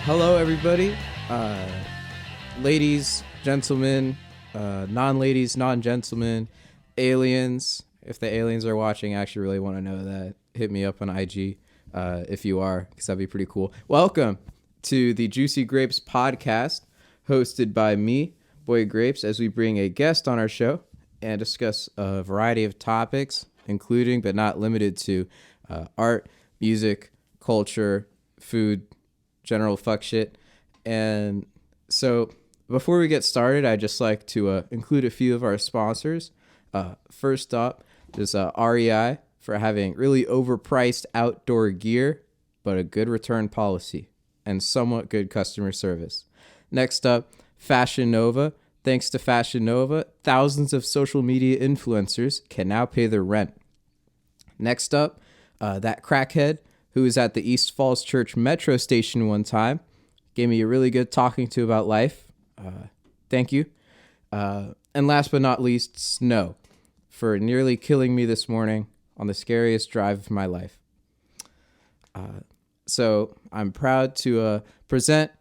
Hello, everybody. Ladies, gentlemen, non-ladies, non-gentlemen, aliens. If the aliens are watching, I actually really want to know that. Hit me up on IG if you are, because that'd be pretty cool. Welcome to the Juicy Grapes podcast, hosted by me, Boy Grapes, as we bring a guest on our show and discuss a variety of topics, including but not limited to art, music, culture, food, general fuck shit. And so before we get started, I'd just like to include a few of our sponsors. First up is REI for having really overpriced outdoor gear, but a good return policy and somewhat good customer service. Next up, Fashion Nova. Thanks to Fashion Nova, thousands of social media influencers can now pay their rent. Next up, that crackhead who was at the East Falls Church metro station one time, gave me a really good talking to about life. Thank you. And last but not least, Snow, for nearly killing me this morning on the scariest drive of my life. So I'm proud to present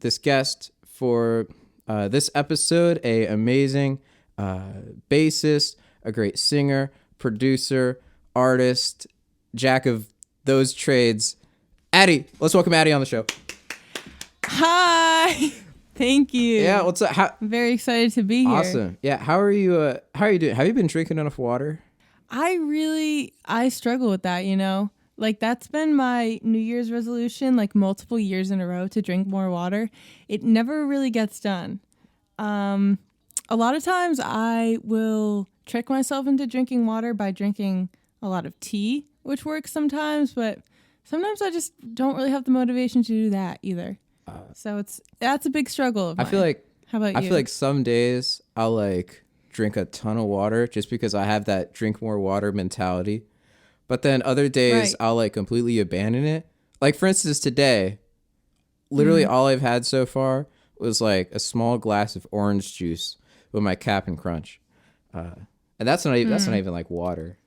this guest for this episode, a amazing bassist, a great singer, producer, artist, jack of those trades, ADDIE. Let's welcome ADDIE on the show. Hi. Thank you. Yeah, what's up? I'm very excited to be here. Awesome. Yeah, how are you doing? Have you been drinking enough water? I struggle with that, you know? Like, that's been my New Year's resolution, like, multiple years in a row, to drink more water. It never really gets done. A lot of times I will trick myself into drinking water by drinking a lot of tea, which works sometimes, but sometimes I just don't really have the motivation to do that either. So that's a big struggle of mine. I feel like How about you? I feel like some days I'll like drink a ton of water just because I have that drink more water mentality. But then other days I'll like completely abandon it. Like for instance today, literally all I've had so far was like a small glass of orange juice with my Cap'n Crunch. And that's not even like water.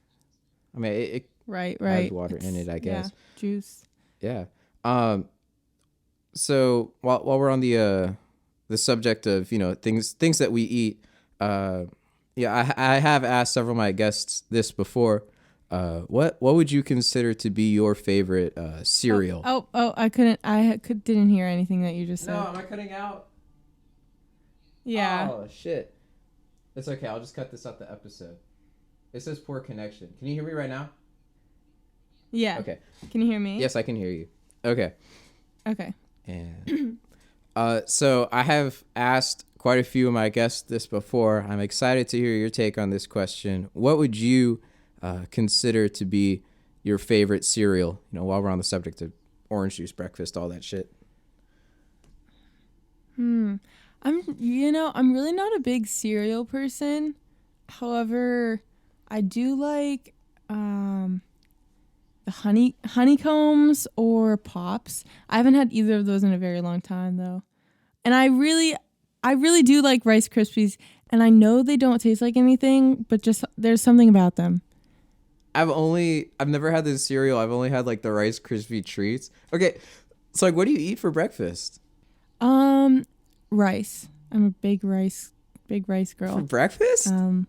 I mean, it Right. has water in it, I guess. Yeah, juice. Yeah. So while we're on the subject of things that we eat, I have asked several of my guests this before. What would you consider to be your favorite cereal? I didn't hear anything that you just said. No, am I cutting out? Yeah. Oh shit. It's okay. I'll just cut this out the episode. It says poor connection. Can you hear me right now? Yeah. Okay. Can you hear me? Yes, I can hear you. Okay. Okay. And so I have asked quite a few of my guests this before. I'm excited to hear your take on this question. What would you consider to be your favorite cereal? While we're on the subject of orange juice, breakfast, all that shit. I'm really not a big cereal person. However, I do like the honeycombs or Pops. I haven't had either of those in a very long time though. And I really do like Rice Krispies, and I know they don't taste like anything, but just there's something about them. I've never had this cereal. I've only had like the Rice Krispie treats. Okay. So like what do you eat for breakfast? Rice. I'm a big rice girl. For breakfast? Yes.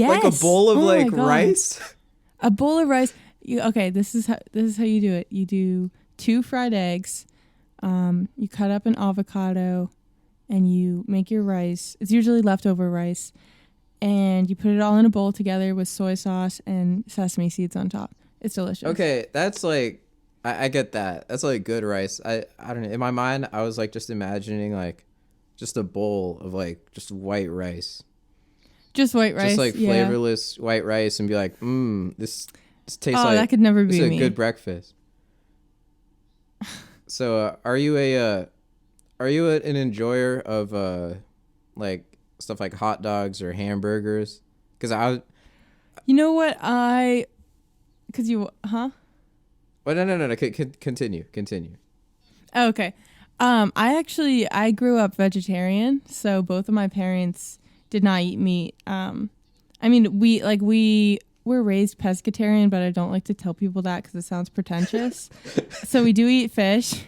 Like a bowl of rice? A bowl of rice. This is how you do it. You do 2 fried eggs. You cut up an avocado, and you make your rice. It's usually leftover rice, and you put it all in a bowl together with soy sauce and sesame seeds on top. It's delicious. Okay, that's like I get that. That's like good rice. I don't know. In my mind, I was like just imagining like just a bowl of like just white rice. Just white rice. Just like flavorless white rice, and be like, this tastes like. Oh, that could never be me. This is a good breakfast. So, are you an enjoyer of like stuff like hot dogs or hamburgers? Because You know what Well, no. Continue. Oh, okay. I grew up vegetarian, so both of my parents did not eat meat. We we're raised pescatarian, but I don't like to tell people that because it sounds pretentious. So we do eat fish.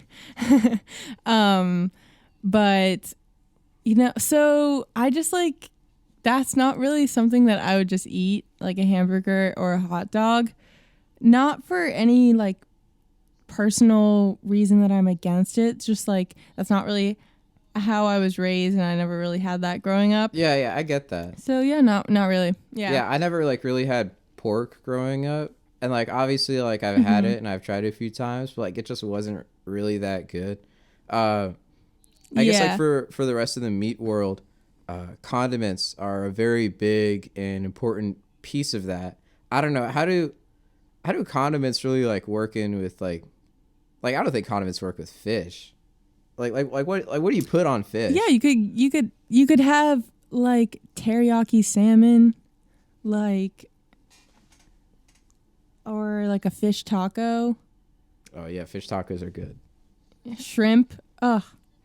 But so I just like, that's not really something that I would just eat, like a hamburger or a hot dog. Not for any like personal reason that I'm against it. It's just like, that's not really how I was raised, and I never really had that growing up. Yeah, I get that. So yeah, not really. Yeah, I never like really had pork growing up, and like obviously like I've had it and I've tried it a few times, but like it just wasn't really that good. I guess like for the rest of the meat world, condiments are a very big and important piece of that. I don't know, how do condiments really like work in with like I don't think condiments work with fish. What do you put on fish? Yeah, you could have like teriyaki salmon, like, or like a fish taco. Oh yeah, fish tacos are good. Shrimp. Ugh.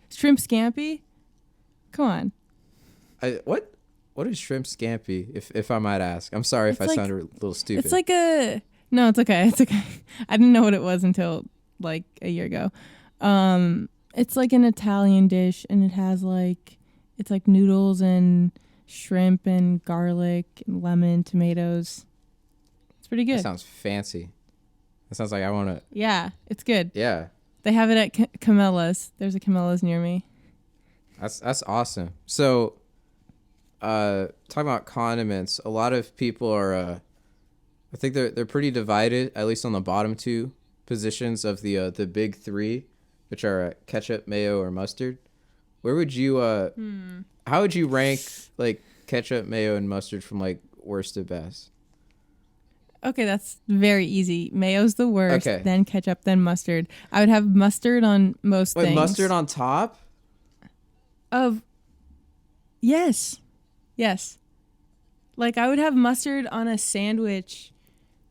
Shrimp scampi? Come on. What is shrimp scampi, if I might ask? I'm sorry if I sounded a little stupid. It's like no, it's okay. It's okay. I didn't know what it was until like a year ago. It's like an Italian dish, and it has like, it's like noodles and shrimp and garlic and lemon, tomatoes. It's pretty good. That sounds fancy. That sounds like I want to. Yeah, it's good. Yeah. They have it at Camellas. There's a Camellas near me. That's awesome. So, talking about condiments, a lot of people are, I think they're pretty divided, at least on the bottom two positions of the big three, which are ketchup, mayo, or mustard. Where would you how would you rank like ketchup, mayo, and mustard from like worst to best? Okay, that's very easy. Mayo's the worst, Okay. then ketchup, then mustard. I would have mustard on most things. Wait, mustard on top? Yes. Like I would have mustard on a sandwich,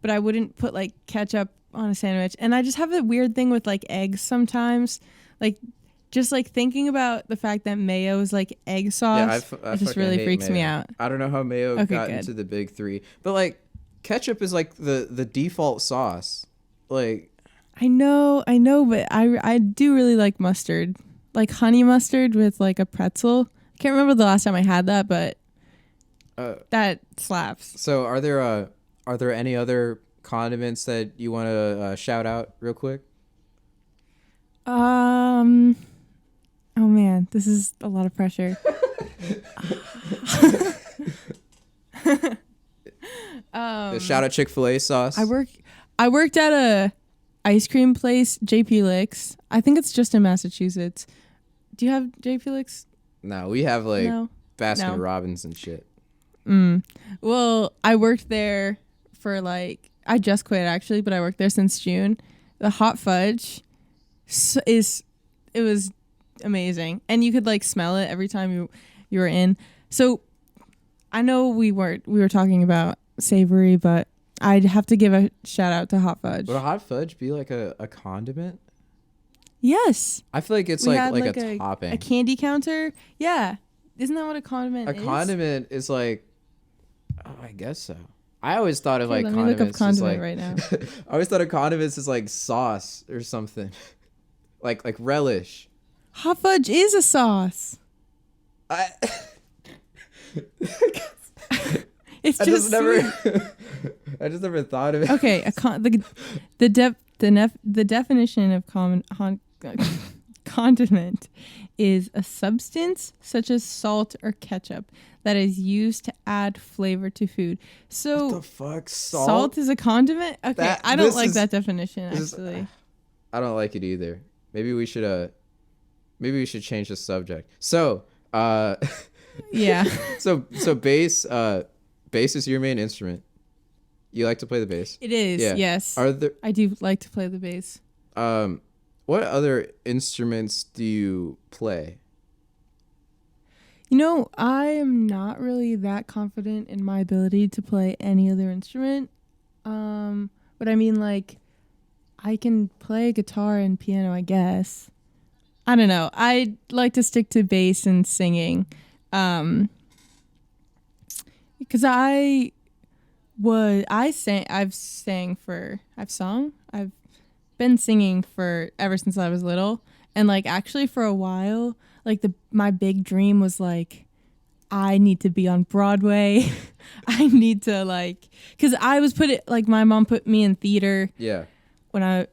but I wouldn't put like ketchup on a sandwich. And I just have a weird thing with like eggs sometimes. Like just like thinking about the fact that mayo is like egg sauce, it just really freaks me out. I don't know how mayo got into the big three, but like ketchup is like the default sauce. Like I know, but I do really like mustard. Like honey mustard with like a pretzel. I can't remember the last time I had that, but that slaps. So are there any other condiments that you want to shout out real quick? Oh man, this is a lot of pressure. Shout out Chick-fil-A sauce. I worked at a ice cream place, JP Licks. I think it's just in Massachusetts. Do you have JP Licks? No, we have like Baskin Robbins and shit. Well, I worked there for like, I just quit actually, but I worked there since June. The hot fudge it was amazing, and you could like smell it every time you were in. So I know we were talking about savory, but I'd have to give a shout out to hot fudge. Would a hot fudge be like a condiment? Yes. I feel like it's like a topping. A candy counter. Yeah. Isn't that what a condiment is? A condiment is like, oh, I guess so. I always thought of like let condiments. Me look up condiment like, right now. I always thought of condiments as like sauce or something. like relish. Hot fudge is a sauce. It's just never. I just never thought of it. Okay, the definition of condiment is a substance such as salt or ketchup that is used to add flavor to food. So what the fuck? Salt is a condiment? Okay, I don't like that definition actually. I don't like it either. Maybe we should change the subject. So, yeah. So bass is your main instrument. You like to play the bass? It is. Yeah. Yes. I do like to play the bass. What other instruments do you play? You know, I am not really that confident in my ability to play any other instrument. But I mean, like, I can play guitar and piano, I guess. I don't know. I like to stick to bass and singing. Because I I've been singing for ever since I was little. And like actually for a while, like my big dream was like I need to be on Broadway. I need to like cuz I was like my mom put me in theater Yeah. when I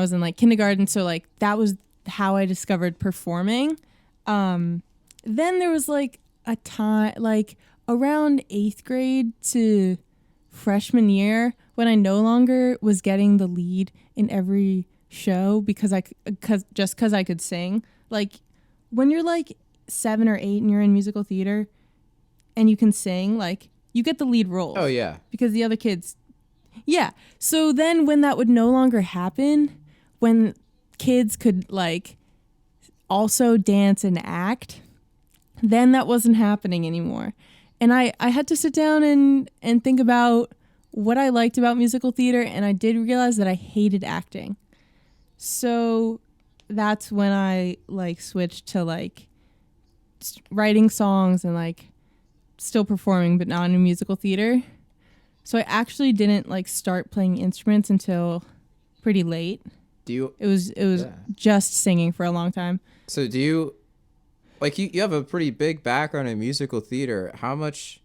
was in like kindergarten, so like that was how I discovered performing. Then there was like a time like around 8th grade to freshman year when I no longer was getting the lead in every show because cuz I could sing. Like when you're like 7 or 8 and you're in musical theater and you can sing, like you get the lead roles. Oh yeah. Because the other kids. Yeah. So then when that would no longer happen, when kids could like also dance and act, then that wasn't happening anymore. And I had to sit down and think about what I liked about musical theater, and I did realize that I hated acting. So that's when I like switched to like writing songs and like still performing but not in musical theater. So I actually didn't like start playing instruments until pretty late. It was just singing for a long time. So do you like you have a pretty big background in musical theater. How much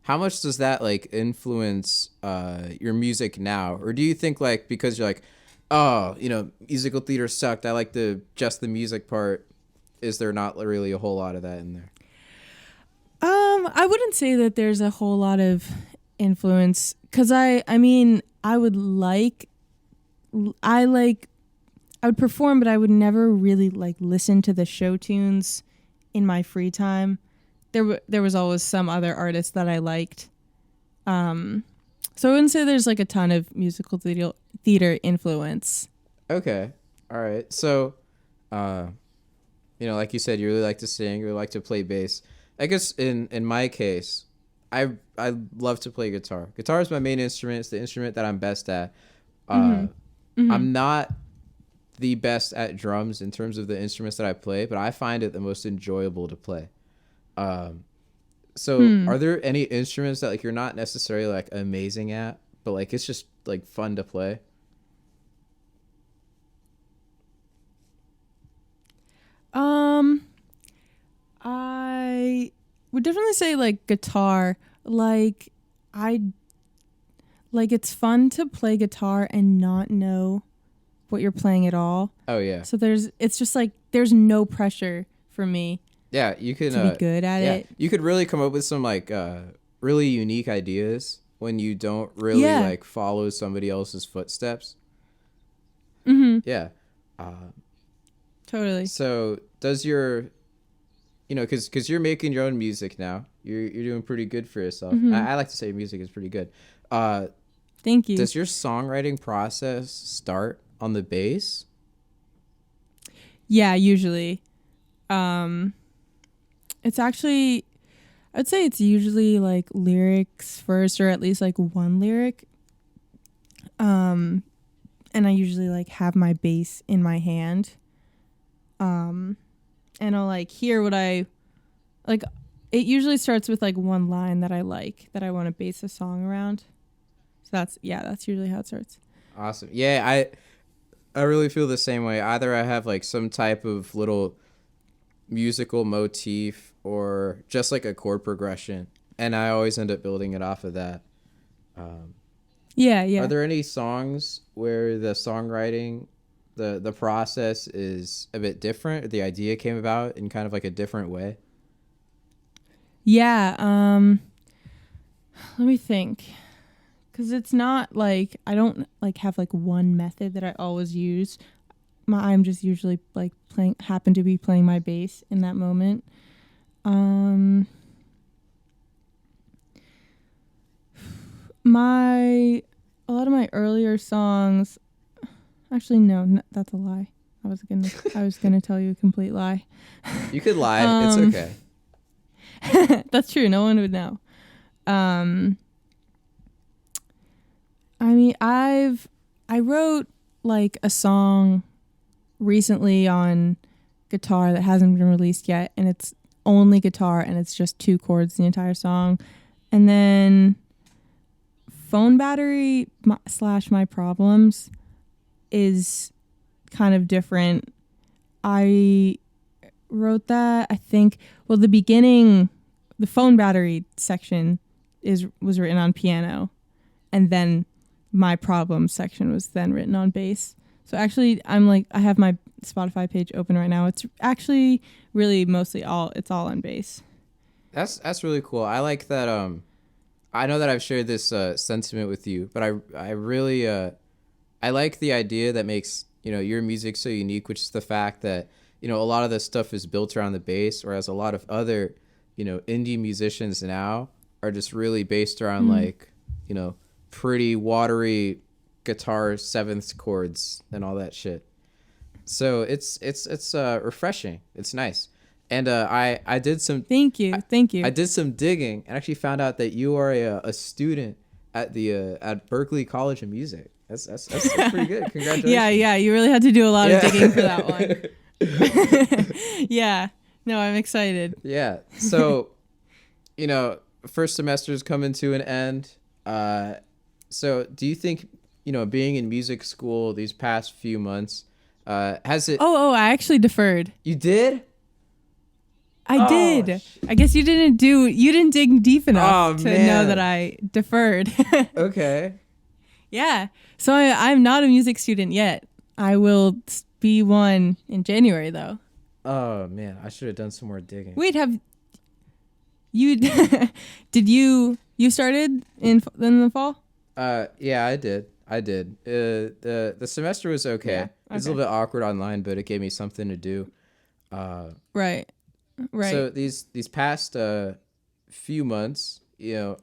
does that like influence your music now? Or do you think like because you're like, oh, musical theater sucked, I like just the music part, is there not really a whole lot of that in there? I wouldn't say that there's a whole lot of influence because I would perform, but I would never really like listen to the show tunes in my free time. There was always some other artist that I liked. So I wouldn't say there's like a ton of musical theater influence. Okay. All right. So, like you said, you really like to sing, you really like to play bass. I guess in my case, I love to play guitar. Guitar is my main instrument. It's the instrument that I'm best at. I'm not the best at drums in terms of the instruments that I play, but I find it the most enjoyable to play. So are there any instruments that like you're not necessarily like amazing at, but like it's just like fun to play? I would definitely say like guitar. Like it's fun to play guitar and not know what you're playing at all. Oh yeah. So it's just like there's no pressure for me. Yeah, you can to be good at it. You could really come up with some like really unique ideas when you don't really like follow somebody else's footsteps. Yeah. Totally. So does your, because you're making your own music now, you're doing pretty good for yourself. I like to say music is pretty good. Thank you. Does your songwriting process start on the bass? Yeah, usually. It's actually, I'd say it's usually like lyrics first, or at least like one lyric. And I usually like have my bass in my hand. And I'll like hear what I like. It usually starts with like one line that I like that I want to base a song around. So that's usually how it starts. Awesome. Yeah, I really feel the same way. Either I have like some type of little musical motif or just like a chord progression, and I always end up building it off of that. Yeah. Are there any songs where the songwriting, the process is a bit different, or the idea came about in kind of like a different way? Yeah. Let me think. Because it's not like I don't like have like one method that I always use. I'm just usually like happen to be playing my bass in that moment. A lot of my earlier songs, actually no, that's a lie. I was gonna tell you a complete lie. You could lie. It's okay. That's true. No one would know. I mean, I wrote like a song recently on guitar that hasn't been released yet, and it's only guitar and it's just 2 chords the entire song. And then phone battery slash my problems is kind of different. I wrote that, I think, well, the beginning, the phone battery section was written on piano, and then my problem section was then written on bass. So actually, I have my Spotify page open right now. It's actually really mostly it's all on bass. That's really cool. I like that. I know that I've shared this sentiment with you, but I really I like the idea that makes your music so unique, which is the fact that a lot of this stuff is built around the bass, whereas a lot of other indie musicians now are just really based around like pretty watery guitar sevenths chords and all that shit. So it's refreshing. It's nice. And I did some thank you I did some digging and actually found out that you are a student at the at Berklee College of Music. That's pretty good. Congratulations. Yeah, you really had to do a lot of digging for that one. Yeah. No, I'm excited. Yeah. So, first semester is coming to an end. So do you think, being in music school these past few months, has it... Oh, I actually deferred. You did? I did. I guess you didn't dig deep enough to know that I deferred. Okay. Yeah. So I'm not a music student yet. I will be one in January, though. Oh, man. I should have done some more digging. Wait, have you... Did you started in the fall? Yeah, I did. The semester was okay. Yeah, It was a little bit awkward online, but it gave me something to do. Right. So these past few months,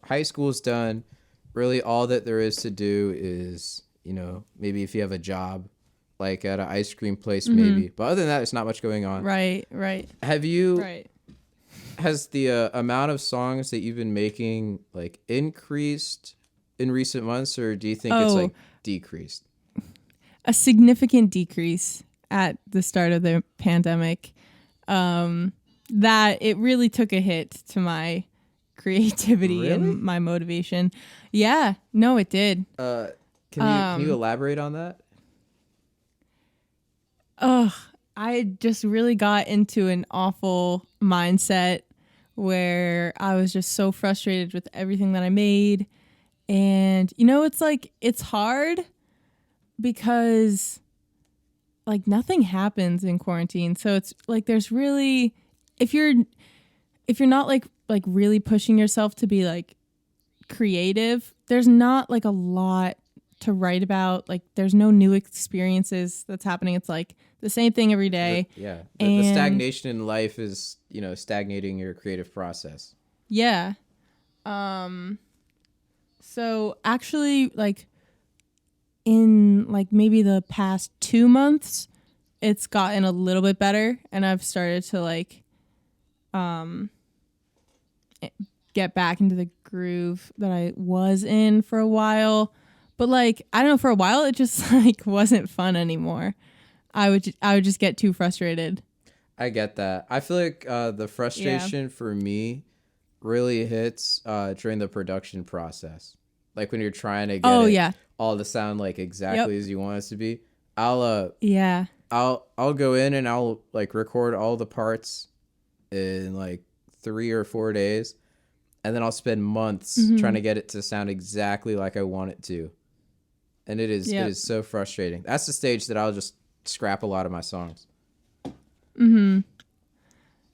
high school's done. Really, all that there is to do is, maybe if you have a job, like at an ice cream place, maybe. But other than that, there's not much going on. Right. Have you? Right. Has the amount of songs that you've been making like increased in recent months, or do you think it's like decreased? A significant decrease at the start of the pandemic. That it really took a hit to my creativity and my motivation. Yeah, no, it did. Can you elaborate on that? I just really got into an awful mindset where I was just so frustrated with everything that I made. And, it's like, it's hard because like nothing happens in quarantine. So it's like, there's really, if you're not like really pushing yourself to be like creative, there's not like a lot to write about. Like there's no new experiences that's happening. It's like the same thing every day. The stagnation in life is, stagnating your creative process. Yeah. So actually like in like maybe the past 2 months, it's gotten a little bit better and I've started to like get back into the groove that I was in for a while. But like, I don't know, for a while it just like wasn't fun anymore. I would just get too frustrated. I get that. I feel like the frustration for me really hits during the production process. Like when you're trying to get all to sound like exactly as you want it to be. I'll go in and I'll like record all the parts in like 3 or 4 days, and then I'll spend months trying to get it to sound exactly like I want it to. And it is so frustrating. That's the stage that I'll just scrap a lot of my songs.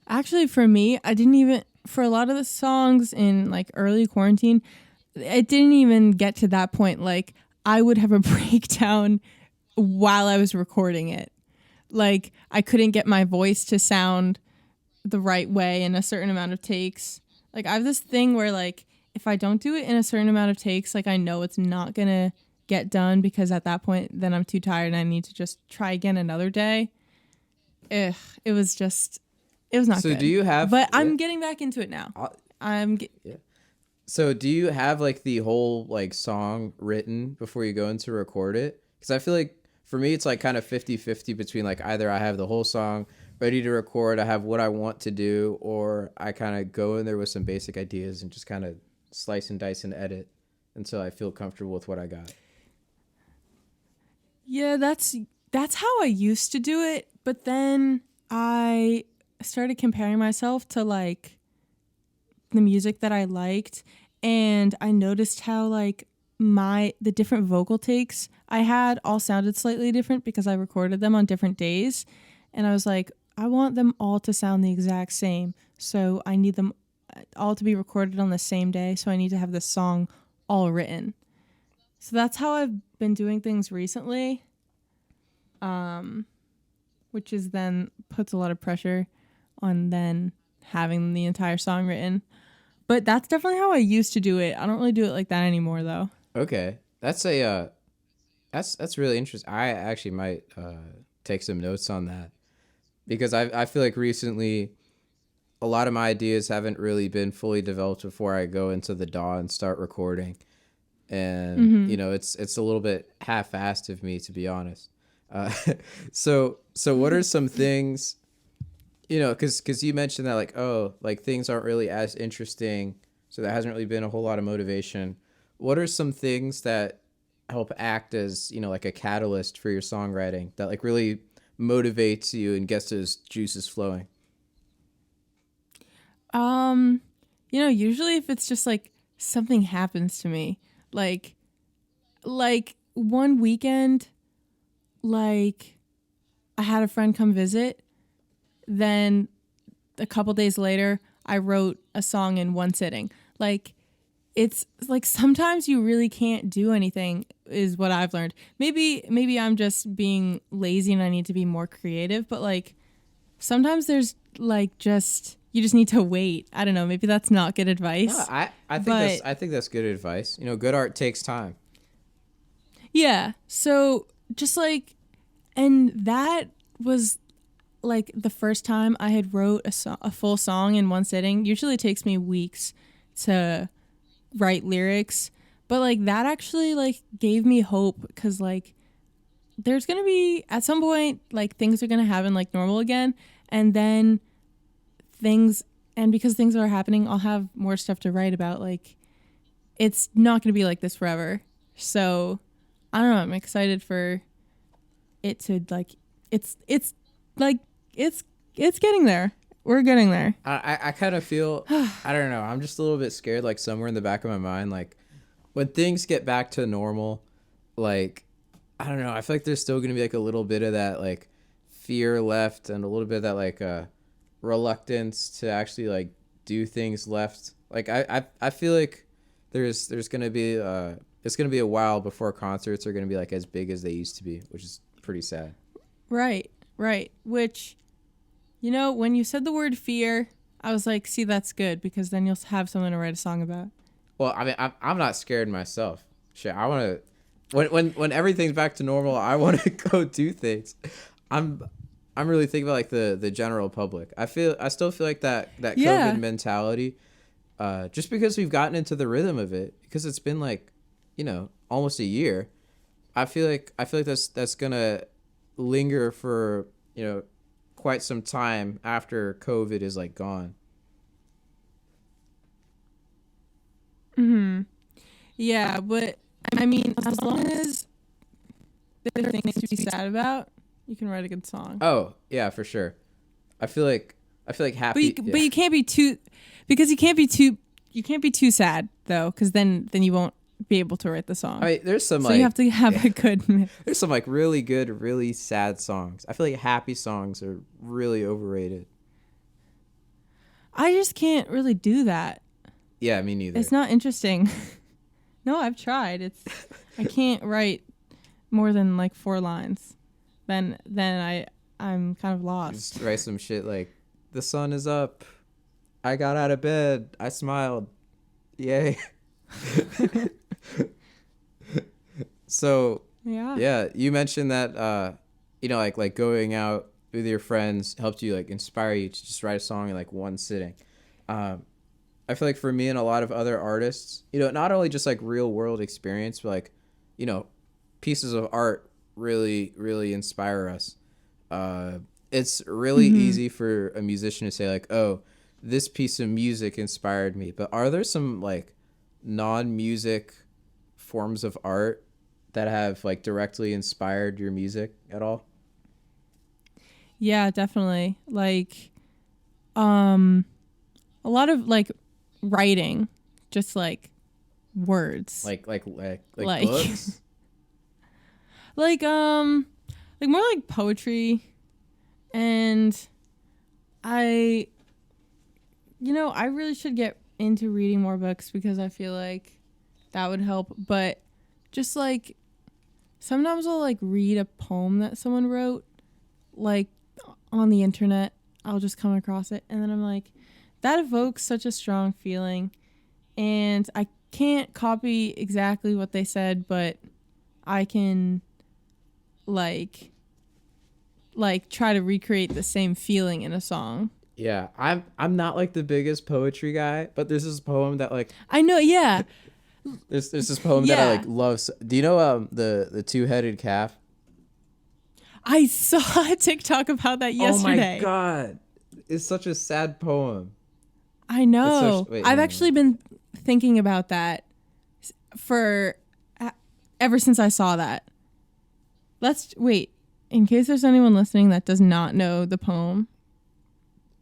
Actually, for me, for a lot of the songs in like early quarantine, it didn't even get to that point. Like I would have a breakdown while I was recording it. Like I couldn't get my voice to sound the right way in a certain amount of takes. Like I have this thing where like if I don't do it in a certain amount of takes, like I know it's not gonna get done because at that point then I'm too tired and I need to just try again another day. It was not good. So do you have... But I'm getting back into it now. So do you have like the whole like song written before you go in to record it? Because I feel like for me it's like kind of 50-50 between like either I have the whole song ready to record, I have what I want to do, or I kind of go in there with some basic ideas and just kind of slice and dice and edit. until I feel comfortable with what I got. Yeah, that's how I used to do it, but then I started comparing myself to like the music that I liked, and I noticed how like the different vocal takes I had all sounded slightly different because I recorded them on different days, and I was like, I want them all to sound the exact same. So I need them all to be recorded on the same day, so I need to have this song all written. So that's how I've been doing things recently. Which is then puts a lot of pressure on then having the entire song written. But that's definitely how I used to do it. I don't really do it like that anymore though. Okay, that's a that's really interesting. I actually might take some notes on that because I feel like recently a lot of my ideas haven't really been fully developed before I go into the DAW and start recording, and Mm-hmm. you know it's a little bit half-assed of me, to be honest. Uh, so what are some things, you know, because you mentioned that like, oh, like things aren't really as interesting, so there hasn't really been a whole lot of motivation. What are some things that help act as, you know, like a catalyst for your songwriting that like really motivates you and gets those juices flowing? Um, usually if it's just like something happens to me, like one weekend, like I had a friend come visit, then a couple days later, I wrote a song in one sitting. Like it's like sometimes you really can't do anything is what I've learned. Maybe I'm just being lazy and I need to be more creative, but like sometimes there's like just you just need to wait. I don't know, maybe that's not good No, advice. I But think that's good advice. You know, good art takes time. yeah, so just like and that was like the first time I had wrote a full song in one sitting. Usually it takes me weeks to write lyrics, but like that actually like gave me hope because like there's gonna be at some point like things are gonna happen like normal again, and then things and because things are happening, I'll have more stuff to write about. Like it's not gonna be like this forever. So I don't know. I'm excited for it to like it's like it's it's getting there. We're getting there. I kind of feel, I don't know, I'm just a little bit scared, like somewhere in the back of my mind, like when things get back to normal, like I don't know, I feel like there's still gonna be like a little bit of that like fear left and a little bit of that like reluctance to actually like do things left. Like I feel like there's gonna be it's gonna be a while before concerts are gonna be like as big as they used to be, which is pretty sad. Right, right. Which, when you said the word fear, I was like, see, that's good because then you'll have something to write a song about. Well, I mean, I'm not scared myself. Shit, I want to. When everything's back to normal, I want to go do things. I'm I'm really thinking about like the general public. I still feel like that COVID Yeah. mentality. Just because we've gotten into the rhythm of it, because it's been like, you know, almost a year. I feel like that's gonna linger for, you know, quite some time after COVID is like gone. Hmm. Yeah, but I mean, as long as there are things to be sad about, you can write a good song. Oh yeah, for sure. I feel like But happy. Yeah. you can't be too because you can't be too sad though, because then you won't be able to write the I song. mean, there's some So you have like to have yeah, a good mix. there's some like really good, really sad songs. I feel like happy songs are really overrated. I just can't really do that. Yeah, me neither. It's not interesting. No, I've tried. I can't write more than like 4 lines. I'm kind of lost. Just write some shit like, the sun is up. I got out of bed. I smiled. Yay. So, Yeah. yeah, you mentioned that you know, like going out with your friends helped you like inspire you to just write a song in like one sitting. Um I feel like for me and a lot of other artists, you know, not only just like real world experience, but like, you know, pieces of art really, really inspire us. Uh, it's really Mm-hmm. easy for a musician to say like, "Oh, this piece of music inspired me," but are there some like non-music forms of art that have like directly inspired your music at all? Yeah, definitely. Like, a lot of like writing, just like words, Like books. like more like poetry, and I, I really should get into reading more books because I feel like that would help. But just like sometimes I'll like read a poem that someone wrote, like on the internet. I'll just come across it, and then I'm like, that evokes such a strong feeling, and I can't copy exactly what they said, but I can like try to recreate the same feeling in a song. Yeah, I'm not like the biggest poetry guy, but there's this poem that like I know, yeah. there's this poem that I like love. Do you know the two-headed calf? I saw a TikTok about that yesterday. Oh my god, it's such a sad poem. I know. I've actually been thinking about that for ever since I saw that. Let's wait. In case there's anyone listening that does not know the poem.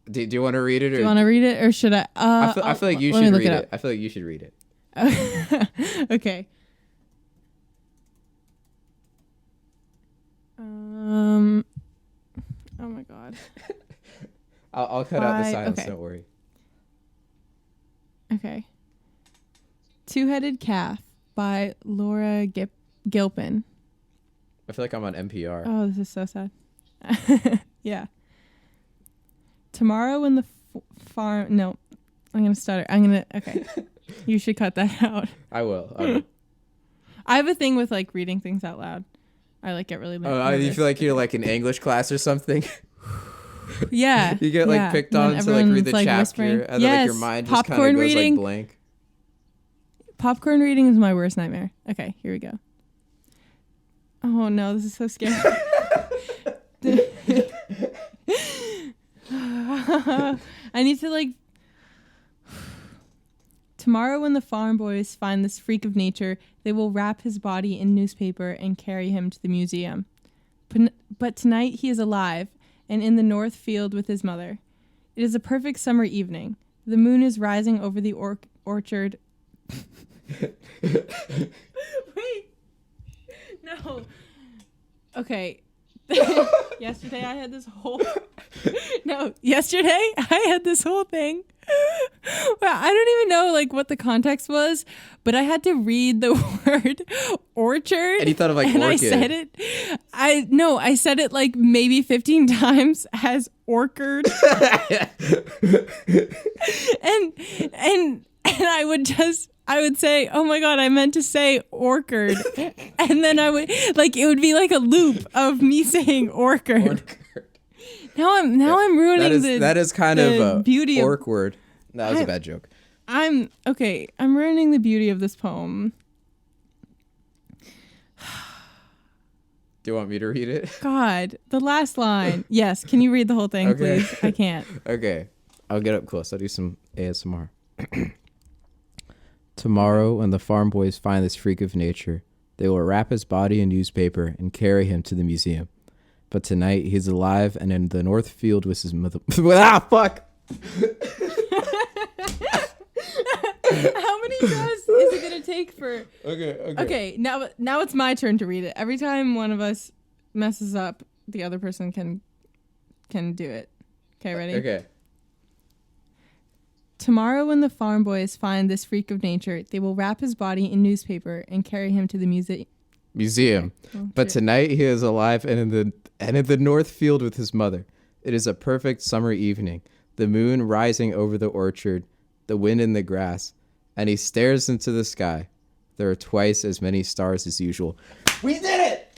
Do you want to read it? Do you want to read it, or should I? I feel like you should read it. I feel like you should read it. Okay. Oh my god. I'll cut out the silence. Okay. Don't worry. Okay. Two-Headed Calf by Laura Gilpin. I feel like I'm on NPR. Oh, this is so sad. Yeah. Tomorrow when the farm... No, I'm going to stutter. Okay. You should cut that out. I will. I have a thing with like reading things out loud. I like get really nervous. You feel like you're like in English class or something? Yeah. You get like picked on to like read the chapter whispering. And then like your mind just kind of goes reading. Like blank. Popcorn reading is my worst nightmare. Okay, here we go. Oh no, this is so scary. I need to like... Tomorrow when the farm boys find this freak of nature, they will wrap his body in newspaper and carry him to the museum. But tonight he is alive and in the north field with his mother. It is a perfect summer evening. The moon is rising over the orchard. Wait. No. Okay. Yesterday I had this whole thing. Well, I don't even know like what the context was, but I had to read the word orchard. And you thought of like and orchid. I said it. I said it like maybe 15 times as orchard. and I would say, oh my God, I meant to say orchard. And then I would like, it would be like a loop of me saying orchard. Now I'm ruining that is kind of a beauty orc word. That was a bad joke. I'm ruining the beauty of this poem. Do you want me to read it? God, the last line. Yes, can you read the whole thing, please? I can't. Okay, I'll get up close. I'll do some ASMR. Tomorrow, when the farm boys find this freak of nature, they will wrap his body in newspaper and carry him to the museum. But tonight, he's alive and in the north field with his mother. Fuck! How many tries is it gonna take for? Okay. Now it's my turn to read it. Every time one of us messes up, the other person can do it. Okay, ready? Okay. Tomorrow, when the farm boys find this freak of nature, they will wrap his body in newspaper and carry him to the museum. But tonight he is alive and in the north field with his mother. It is a perfect summer evening. The moon rising over the orchard, the wind in the grass, and he stares into the sky. There are twice as many stars as usual. We did it!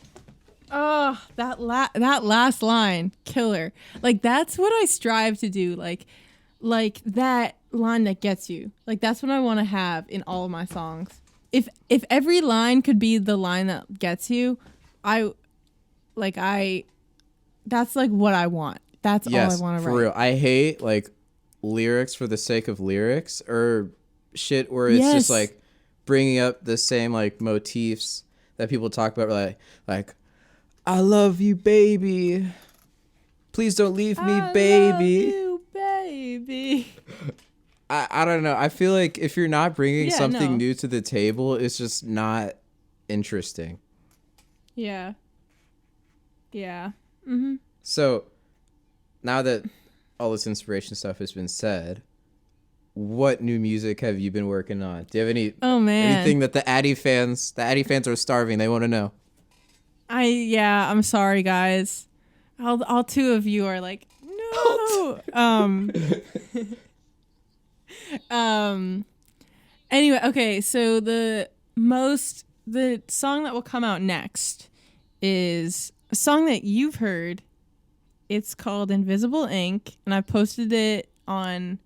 Oh, that last line, killer. Like that's what I strive to do. Like that line that gets you. Like that's what I want to have in all of my songs. If every line could be the line that gets you, that's like what I want. That's all I want to write. For real. I hate like lyrics for the sake of lyrics or shit where it's just like bringing up the same like motifs that people talk about, like I love you, baby. Please don't leave me, I love baby. you, baby. I don't know. I feel like if you're not bringing Yeah, something no. new to the table, it's just not interesting. Yeah. Yeah. Mm-hmm. So now that all this inspiration stuff has been said, what new music have you been working on? Do you have Oh man. anything that the Addie fans are starving? They want to know. I'm sorry guys. All two of you are like, no. Um anyway, okay, so the song that will come out next is a song that you've heard. It's called Invisible Ink, and I posted it on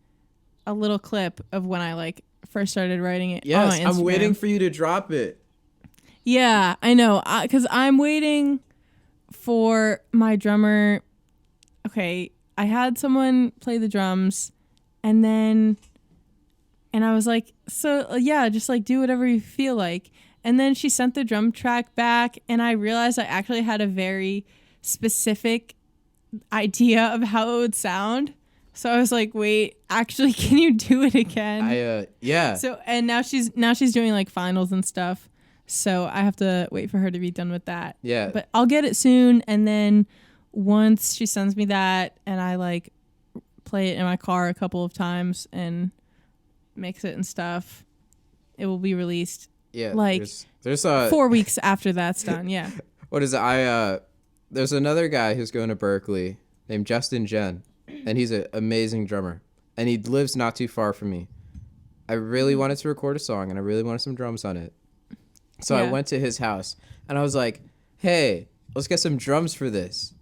a little clip of when I like first started writing it on my Yes, Instagram. I'm waiting for you to drop it. Yeah, I know, because I'm waiting for my drummer. Okay, I had someone play the drums, and I was like, so yeah, just like do whatever you feel like. And then she sent the drum track back, and I realized I actually had a very specific idea of how it would sound. So I was like, wait, actually, can you do it again? Yeah. So and now she's doing like finals and stuff. So I have to wait for her to be done with that. Yeah. But I'll get it soon, and then once she sends me that and I like play it in my car a couple of times and mix it and stuff, it will be released. Yeah. Like there's 4 weeks after that's done. Yeah. What is it? There's another guy who's going to Berkeley named Justin Jen, and he's an amazing drummer, and he lives not too far from me. I really wanted to record a song, and I really wanted some drums on it. So I went to his house, and I was like, hey, let's get some drums for this.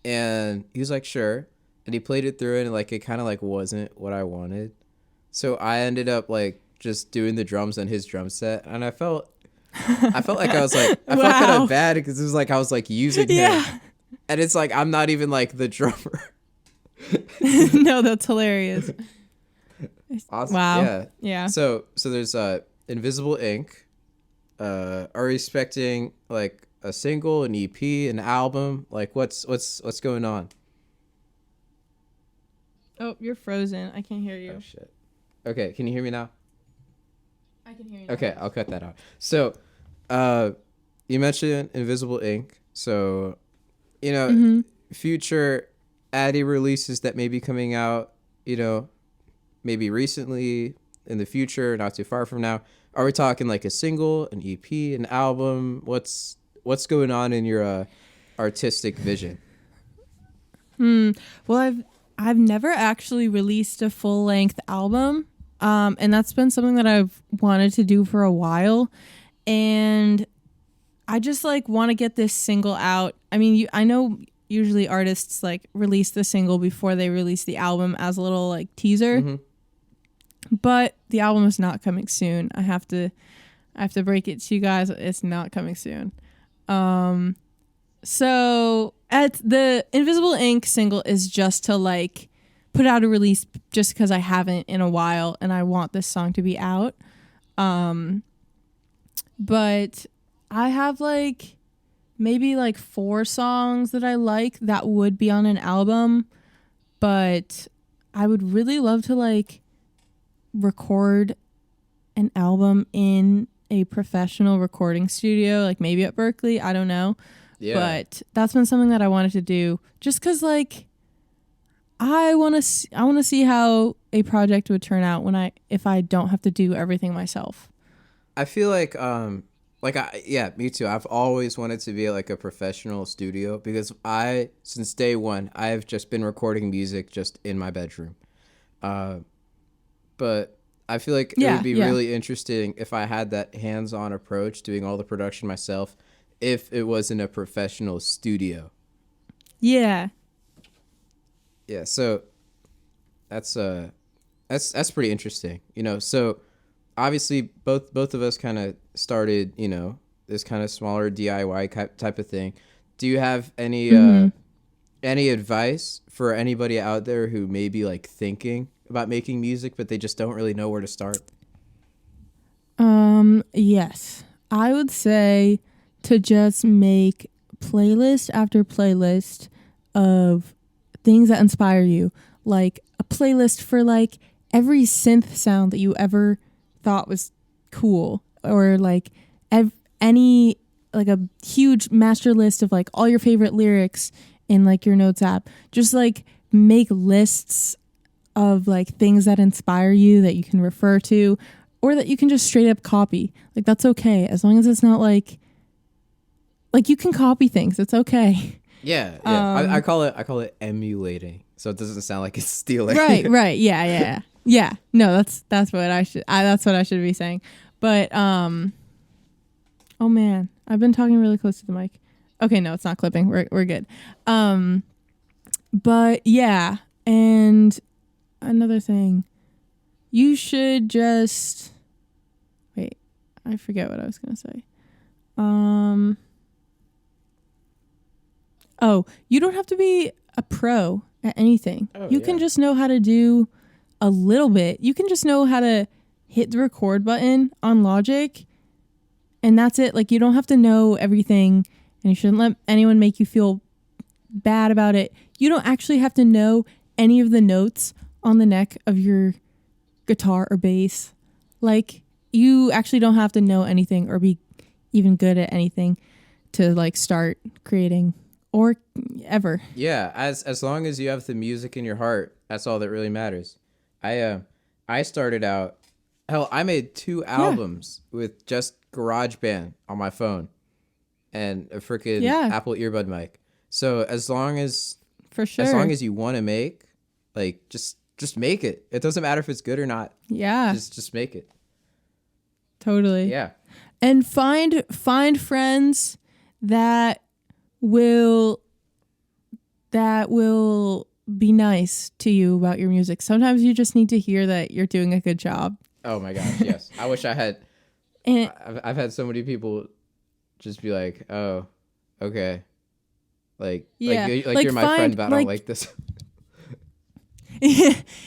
And he was like, sure. And he played it through, and like it kind of like wasn't what I wanted. So I ended up like just doing the drums on his drum set, and I felt like I was like, I felt kind of bad because it was like I was like using him. And it's like I'm not even like the drummer. No, that's hilarious. Awesome. Wow. Yeah. So there's Invisible Ink. Are you expecting like a single, an EP, an album? Like what's going on? Oh, you're frozen. I can't hear you. Oh shit. Okay, can you hear me now? I can hear you now. Okay, I'll cut that out. So, you mentioned Invisible Ink. So, future ADDIE releases that may be coming out, maybe recently, in the future, not too far from now. Are we talking like a single, an EP, an album? What's going on in your artistic vision? Well, I've never actually released a full length album. And that's been something that I've wanted to do for a while. And I just like want to get this single out. I mean, I know usually artists like release the single before they release the album as a little like teaser. Mm-hmm. But the album is not coming soon. I have to break it to you guys. It's not coming soon. So at the Invisible Ink single is just to like put out a release just because I haven't in a while and I want this song to be out. But I have like maybe like 4 songs that I like that would be on an album, but I would really love to like record an album in a professional recording studio, like maybe at Berkeley, I don't know. Yeah. But that's been something that I wanted to do just cuz like I want to see how a project would turn out if I don't have to do everything myself. I feel like me too. I've always wanted to be like a professional studio because since day one, I've just been recording music just in my bedroom. But I feel like it would be really interesting if I had that hands-on approach, doing all the production myself, if it was in a professional studio. Yeah. Yeah, so that's pretty interesting. So obviously both of us kind of started, this kind of smaller DIY type of thing. Do you have any advice for anybody out there who may be like thinking about making music but they just don't really know where to start? Yes. I would say to just make playlist after playlist of things that inspire you. Like a playlist for like every synth sound that you ever thought was cool, or like any, like a huge master list of like all your favorite lyrics in like your notes app. Just like make lists of like things that inspire you that you can refer to, or that you can just straight up copy. Like that's okay, as long as it's not like you can copy things. It's okay. Yeah, yeah. I call it emulating, so it doesn't sound like it's stealing. Right. Yeah. No, that's what I should be saying. But oh man, I've been talking really close to the mic. Okay, no, it's not clipping. We're good. But yeah, and another thing, you should just wait. I forget what I was gonna say. Oh, you don't have to be a pro at anything. You can just know how to do a little bit. You can just know how to hit the record button on Logic, and that's it. Like, you don't have to know everything, and you shouldn't let anyone make you feel bad about it. You don't actually have to know any of the notes on the neck of your guitar or bass. Like, you actually don't have to know anything or be even good at anything to like start creating, or ever. Yeah, as long as you have the music in your heart, that's all that really matters. I started out, hell, I made 2 albums with just GarageBand on my phone and a freaking Apple earbud mic. So as long as you want to make, like, just make it. It doesn't matter if it's good or not. Yeah. Just make it. Totally. Yeah. And find friends that will be nice to you about your music. Sometimes you just need to hear that you're doing a good job. Oh my gosh, yes. I wish I had. And I've had so many people just be like, "Oh, okay," like you're my friend, but I don't like this.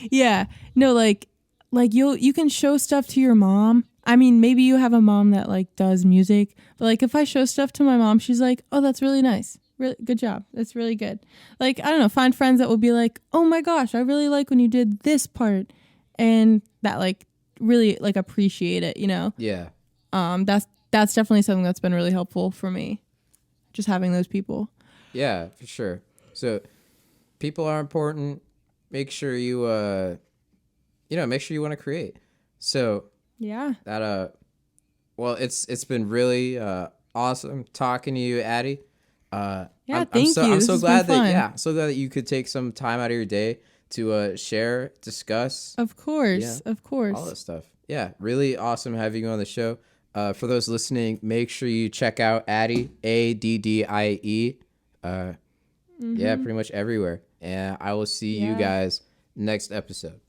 Yeah. No, like you can show stuff to your mom. I mean, maybe you have a mom that like does music, but like if I show stuff to my mom, she's like, "Oh, that's really nice. Really good job. That's really good." Like, I don't know, find friends that will be like, "Oh my gosh, I really like when you did this part," and that like really like appreciate it, you know? Yeah. That's definitely something that's been really helpful for me. Just having those people. Yeah, for sure. So people are important. Make sure you make sure you want to create. So yeah, that well, it's been really awesome talking to you, Addie. Thank you. I'm so glad that you could take some time out of your day to share, discuss. Of course. All that stuff. Yeah, really awesome having you on the show. For those listening, make sure you check out ADDIE, ADDIE. Yeah, pretty much everywhere. And I will see you guys next episode.